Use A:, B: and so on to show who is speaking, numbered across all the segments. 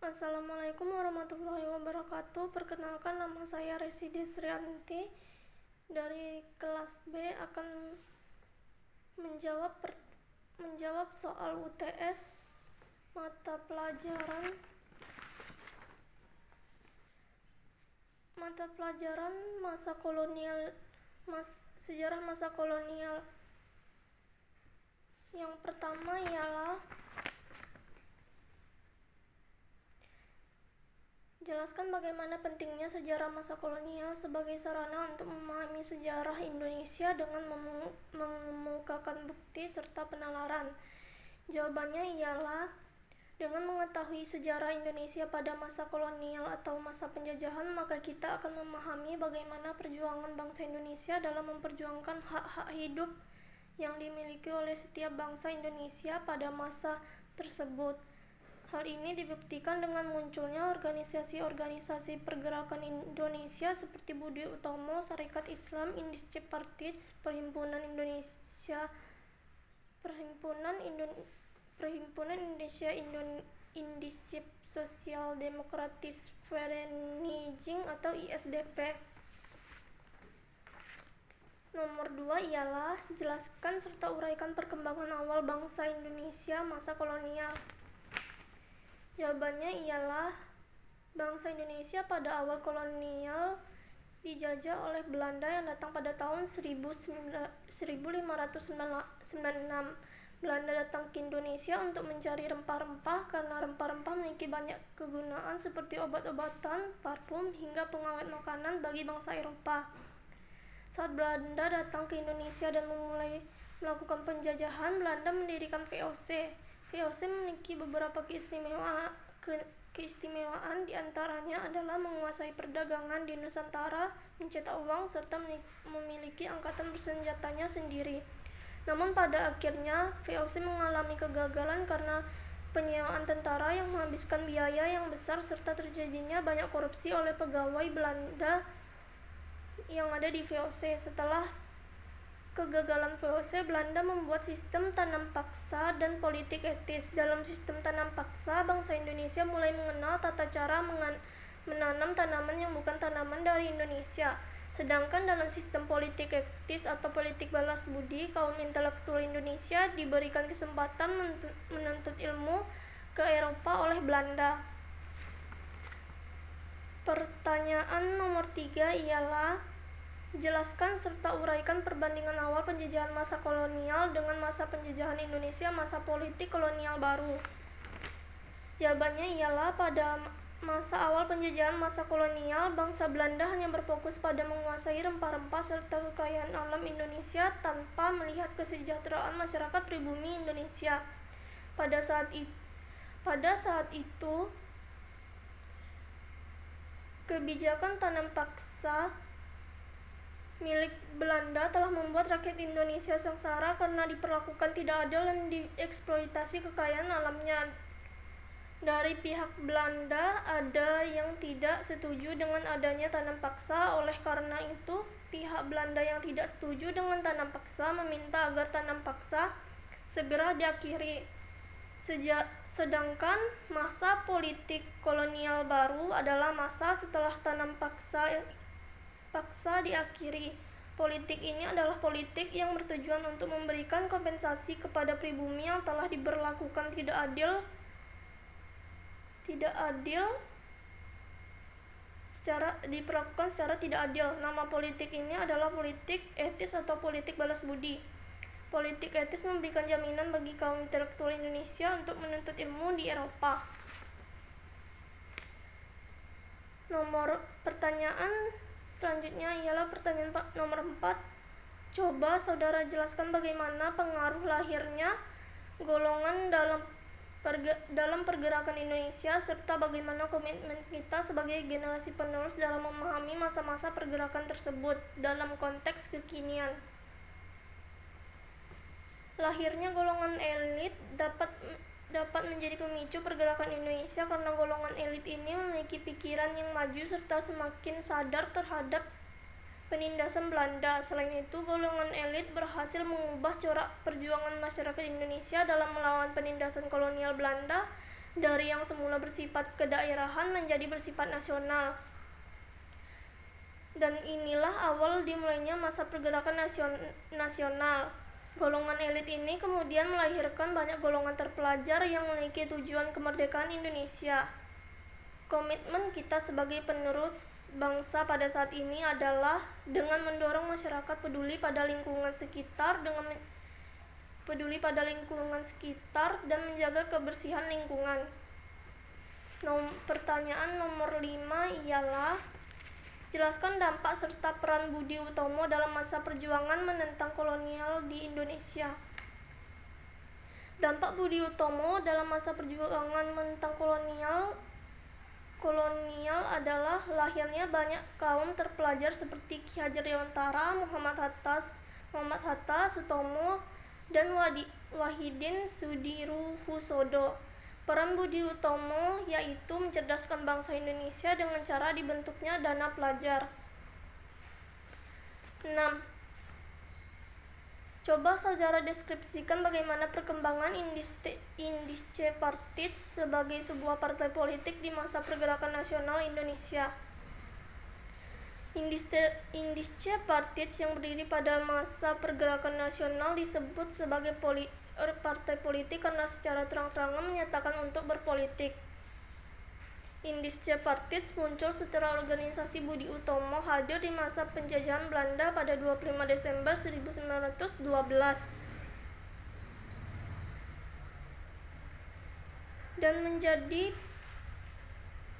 A: Assalamualaikum warahmatullahi wabarakatuh. Perkenalkan, nama saya Resi Desrianti dari kelas B akan menjawab soal UTS mata pelajaran sejarah masa kolonial. Yang pertama ialah jelaskan bagaimana pentingnya sejarah masa kolonial sebagai sarana untuk memahami sejarah Indonesia dengan mengemukakan bukti serta penalaran. Jawabannya ialah dengan mengetahui sejarah Indonesia pada masa kolonial atau masa penjajahan, maka kita akan memahami bagaimana perjuangan bangsa Indonesia dalam memperjuangkan hak-hak hidup yang dimiliki oleh setiap bangsa Indonesia pada masa tersebut. Hal ini dibuktikan dengan munculnya organisasi-organisasi pergerakan Indonesia seperti Budi Utomo, Sarekat Islam, Indische Partij, Perhimpunan Indonesia Indische Sosial Demokratis Vereniging atau ISDP. Nomor 2 ialah jelaskan serta uraikan perkembangan awal bangsa Indonesia masa kolonial. Jawabannya ialah bangsa Indonesia pada awal kolonial dijajah oleh Belanda yang datang pada tahun 1596. Belanda datang ke Indonesia untuk mencari rempah-rempah karena rempah-rempah memiliki banyak kegunaan seperti obat-obatan, parfum, hingga pengawet makanan bagi bangsa Eropa. Saat Belanda datang ke Indonesia dan memulai melakukan penjajahan, Belanda mendirikan VOC. VOC memiliki beberapa keistimewaan, diantaranya adalah menguasai perdagangan di Nusantara, mencetak uang, serta memiliki angkatan bersenjatanya sendiri. Namun pada akhirnya VOC mengalami kegagalan karena penyewaan tentara yang menghabiskan biaya yang besar serta terjadinya banyak korupsi oleh pegawai Belanda yang ada di VOC. Setelah kegagalan VOC, Belanda membuat sistem tanam paksa dan politik etis. Dalam sistem tanam paksa, bangsa Indonesia mulai mengenal tata cara menanam tanaman yang bukan tanaman dari Indonesia. Sedangkan dalam sistem politik etis atau politik balas budi, kaum intelektual Indonesia diberikan kesempatan menuntut ilmu ke Eropa oleh Belanda. Pertanyaan nomor 3 ialah jelaskan serta uraikan perbandingan awal penjajahan masa kolonial dengan masa penjajahan Indonesia masa politik kolonial baru. Jawabannya ialah pada masa awal penjajahan masa kolonial, bangsa Belanda hanya berfokus pada menguasai rempah-rempah serta kekayaan alam Indonesia tanpa melihat kesejahteraan masyarakat pribumi Indonesia. Pada saat itu, kebijakan tanam paksa milik Belanda telah membuat rakyat Indonesia sengsara karena diperlakukan tidak adil dan dieksploitasi kekayaan alamnya. Dari pihak Belanda ada yang tidak setuju dengan adanya tanam paksa. Oleh karena itu, pihak Belanda yang tidak setuju dengan tanam paksa meminta agar tanam paksa segera diakhiri. Sedangkan masa politik kolonial baru adalah masa setelah tanam paksa diakhiri. Politik ini adalah politik yang bertujuan untuk memberikan kompensasi kepada pribumi yang telah diperlakukan tidak adil secara tidak adil. Nama politik ini adalah politik etis atau politik balas budi. Politik etis memberikan jaminan bagi kaum intelektual Indonesia untuk menuntut ilmu di Eropa. Pertanyaan selanjutnya ialah pertanyaan nomor 4. Coba saudara jelaskan bagaimana pengaruh lahirnya golongan dalam pergerakan Indonesia serta bagaimana komitmen kita sebagai generasi penerus dalam memahami masa-masa pergerakan tersebut dalam konteks kekinian. Lahirnya golongan elit dapat menjadi pemicu pergerakan Indonesia karena golongan elit ini memiliki pikiran yang maju serta semakin sadar terhadap penindasan Belanda. Selain itu, golongan elit berhasil mengubah corak perjuangan masyarakat Indonesia dalam melawan penindasan kolonial Belanda dari yang semula bersifat kedaerahan menjadi bersifat nasional. Dan inilah awal dimulainya masa pergerakan nasional. Golongan elit ini kemudian melahirkan banyak golongan terpelajar yang memiliki tujuan kemerdekaan Indonesia. Komitmen kita sebagai penerus bangsa pada saat ini adalah dengan mendorong masyarakat peduli pada lingkungan sekitar dan menjaga kebersihan lingkungan. Pertanyaan nomor 5 ialah jelaskan dampak serta peran Budi Utomo dalam masa perjuangan menentang kolonial di Indonesia. Dampak Budi Utomo dalam masa perjuangan menentang kolonial adalah lahirnya banyak kaum terpelajar seperti Ki Hajar Dewantara, Muhammad Hatta, Sutomo, dan Wahidin Sudirohusodo. Peran Budi Utomo yaitu mencerdaskan bangsa Indonesia dengan cara dibentuknya dana pelajar. 6. Coba saudara deskripsikan bagaimana perkembangan Indische Partij sebagai sebuah partai politik di masa pergerakan nasional Indonesia. Indische Partij yang berdiri pada masa pergerakan nasional disebut sebagai partai politik karena secara terang-terangan menyatakan untuk berpolitik. Indische Partij muncul setelah organisasi Budi Utomo hadir di masa penjajahan Belanda pada 25 Desember 1912 dan menjadi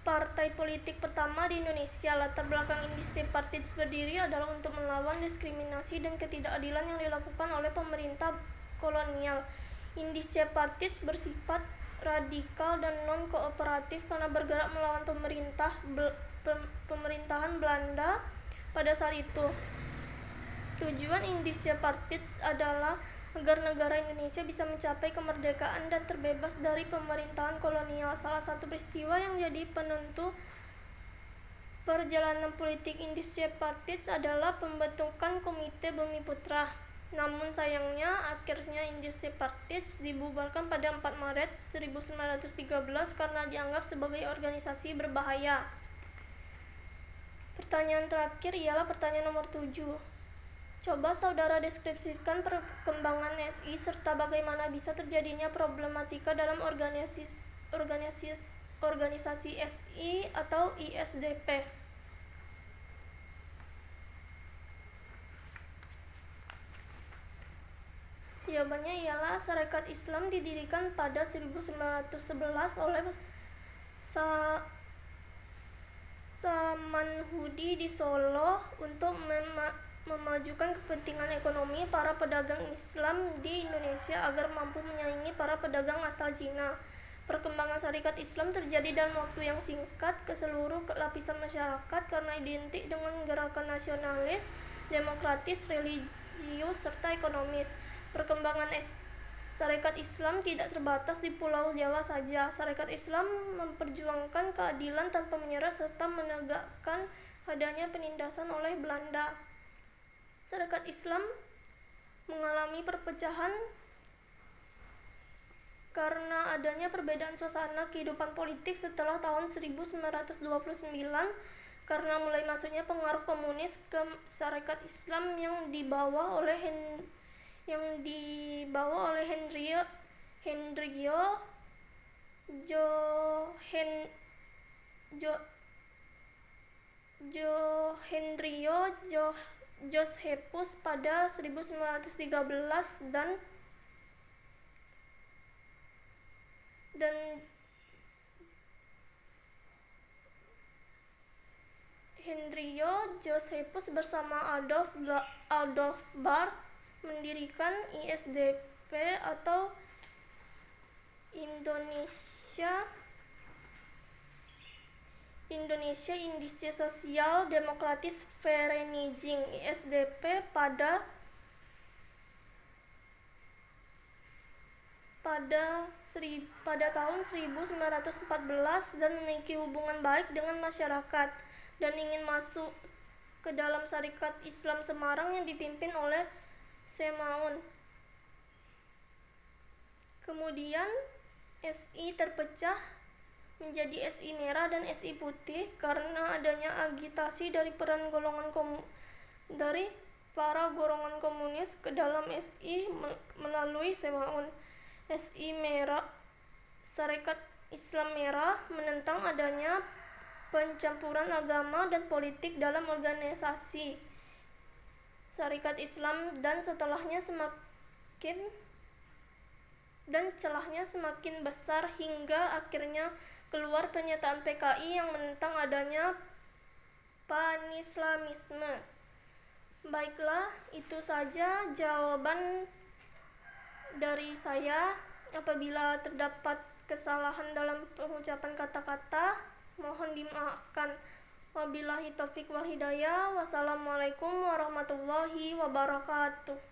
A: partai politik pertama di Indonesia. Latar belakang Indische Partij berdiri adalah untuk melawan diskriminasi dan ketidakadilan yang dilakukan oleh pemerintah kolonial. Indische Partij bersifat radikal dan non-kooperatif karena bergerak melawan pemerintahan Belanda pada saat itu. Tujuan Indische Partij adalah agar negara Indonesia bisa mencapai kemerdekaan dan terbebas dari pemerintahan kolonial. Salah satu peristiwa yang jadi penentu perjalanan politik Indische Partij adalah pembentukan Komite Bumiputra. Namun sayangnya akhirnya Indische Partij dibubarkan pada 4 Maret 1913 karena dianggap sebagai organisasi berbahaya. Pertanyaan terakhir ialah pertanyaan nomor 7. Coba saudara deskripsikan perkembangan SI serta bagaimana bisa terjadinya problematika dalam organisasi SI atau ISDP. Jawabannya ialah Sarekat Islam didirikan pada 1911 oleh Samanhudi di Solo untuk memajukan kepentingan ekonomi para pedagang Islam di Indonesia agar mampu menyaingi para pedagang asal Cina. Perkembangan Sarekat Islam terjadi dalam waktu yang singkat ke seluruh lapisan masyarakat karena identik dengan gerakan nasionalis, demokratis, religius, serta ekonomis. Perkembangan Sarekat Islam tidak terbatas di Pulau Jawa saja. Sarekat Islam memperjuangkan keadilan tanpa menyerah serta menegakkan adanya penindasan oleh Belanda. Sarekat Islam mengalami perpecahan karena adanya perbedaan suasana kehidupan politik setelah tahun 1929 karena mulai masuknya pengaruh komunis ke Sarekat Islam yang dibawa oleh Hendrio Josephus pada 1913 dan Hendrio Josephus bersama Adolf Bars mendirikan ISDP atau Indonesia Indische Sozial Demokratische Vereniging ISDP pada tahun 1914 dan memiliki hubungan baik dengan masyarakat dan ingin masuk ke dalam Sarekat Islam Semarang yang dipimpin oleh Semaun. Kemudian SI terpecah menjadi SI merah dan SI putih karena adanya agitasi dari para golongan komunis ke dalam SI melalui Semaun. SI merah, Sarekat Islam Merah, menentang adanya pencampuran agama dan politik dalam organisasi Sarekat Islam dan celahnya semakin besar hingga akhirnya keluar pernyataan PKI yang menentang adanya panislamisme. Baiklah, itu saja jawaban dari saya. Apabila terdapat kesalahan dalam pengucapan kata-kata, mohon dimaafkan. Wabillahi taufiq wal hidayah. Wassalamualaikum warahmatullahi wabarakatuh.